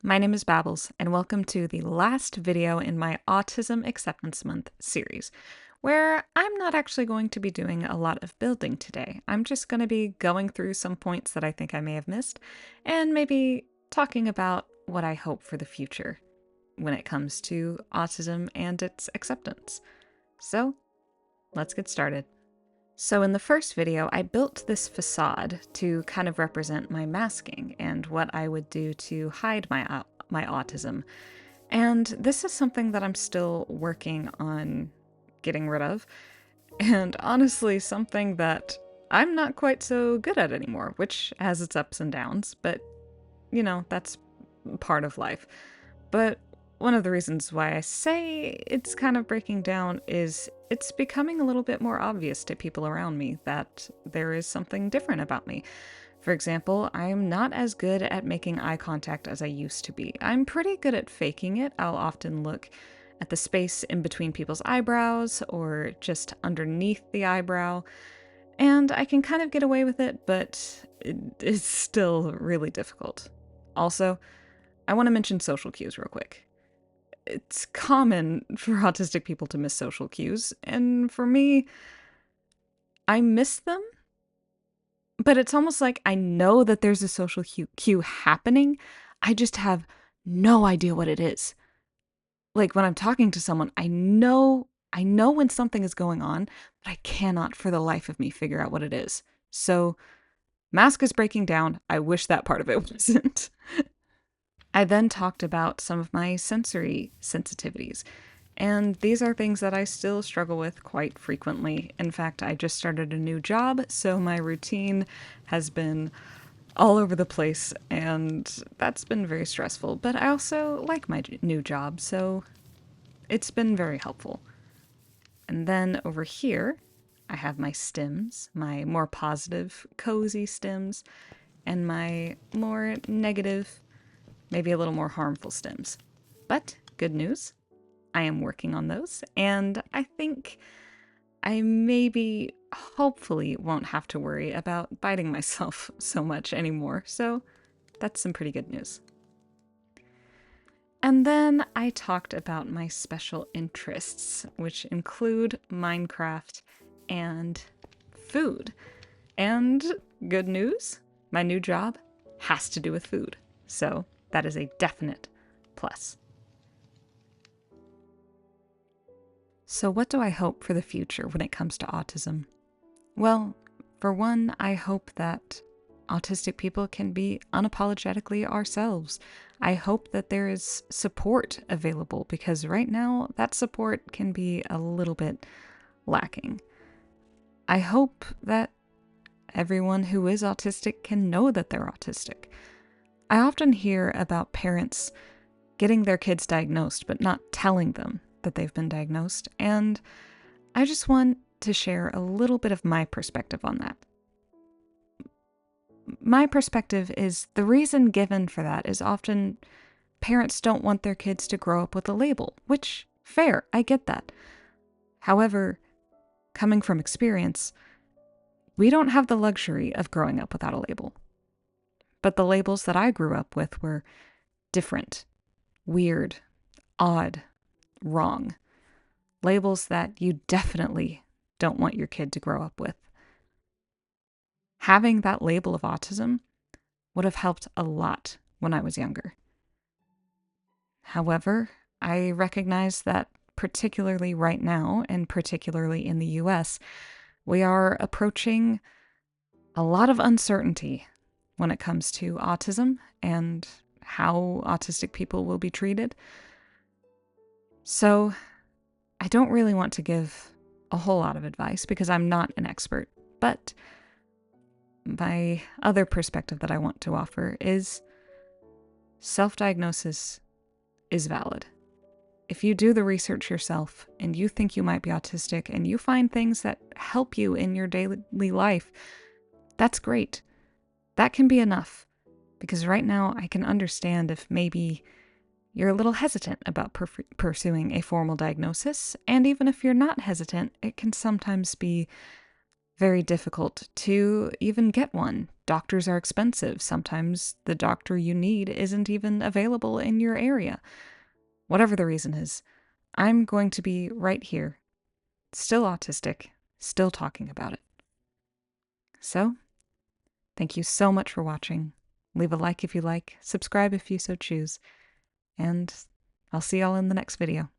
my name is Babbles, and welcome to the last video in my Autism Acceptance Month series, where I'm not actually going to be doing a lot of building today. I'm just going to be going through some points that I think I may have missed, and maybe talking about what I hope for the future when it comes to autism and its acceptance. So, let's get started. So in the first video, I built this facade to kind of represent my masking and what I would do to hide my autism. And this is something that I'm still working on getting rid of, and honestly something that I'm not quite so good at anymore, which has its ups and downs, but you know, that's part of life. But one of the reasons why I say it's kind of breaking down is it's becoming a little bit more obvious to people around me that there is something different about me. For example, I am not as good at making eye contact as I used to be. I'm pretty good at faking it. I'll often look at the space in between people's eyebrows or just underneath the eyebrow, and I can kind of get away with it, but it's still really difficult. Also, I want to mention social cues real quick. It's common for autistic people to miss social cues, and for me, I miss them, but it's almost like I know that there's a social cue happening, I just have no idea what it is. Like when I'm talking to someone, I know when something is going on, but I cannot for the life of me figure out what it is. So, mask is breaking down. I wish that part of it wasn't. I then talked about some of my sensory sensitivities, and these are things that I still struggle with quite frequently. In fact, I just started a new job, so my routine has been all over the place, and that's been very stressful. But I also like my new job, so it's been very helpful. And then over here, I have my stims, my more positive, cozy stims, and my more negative, maybe a little more harmful stims. But good news, I am working on those, and I think I maybe, hopefully, won't have to worry about biting myself so much anymore, so that's some pretty good news. And then I talked about my special interests, which include Minecraft and food. And good news, my new job has to do with food, so that is a definite plus. So what do I hope for the future when it comes to autism? Well, for one, I hope that autistic people can be unapologetically ourselves. I hope that there is support available, because right now that support can be a little bit lacking. I hope that everyone who is autistic can know that they're autistic. I often hear about parents getting their kids diagnosed but not telling them that they've been diagnosed, and I just want to share a little bit of my perspective on that. My perspective is the reason given for that is often parents don't want their kids to grow up with a label, which, fair, I get that. However, coming from experience, we don't have the luxury of growing up without a label. But the labels that I grew up with were different, weird, odd, wrong. Labels that you definitely don't want your kid to grow up with. Having that label of autism would have helped a lot when I was younger. However, I recognize that particularly right now, and particularly in the US, we are approaching a lot of uncertainty when it comes to autism and how autistic people will be treated. So, I don't really want to give a whole lot of advice because I'm not an expert, but my other perspective that I want to offer is self-diagnosis is valid. If you do the research yourself and you think you might be autistic and you find things that help you in your daily life, that's great. That can be enough, because right now I can understand if maybe you're a little hesitant about pursuing a formal diagnosis, and even if you're not hesitant, it can sometimes be very difficult to even get one. Doctors are expensive. Sometimes the doctor you need isn't even available in your area. Whatever the reason is, I'm going to be right here, still autistic, still talking about it. So, thank you so much for watching. Leave a like if you like, subscribe if you so choose, and I'll see y'all in the next video.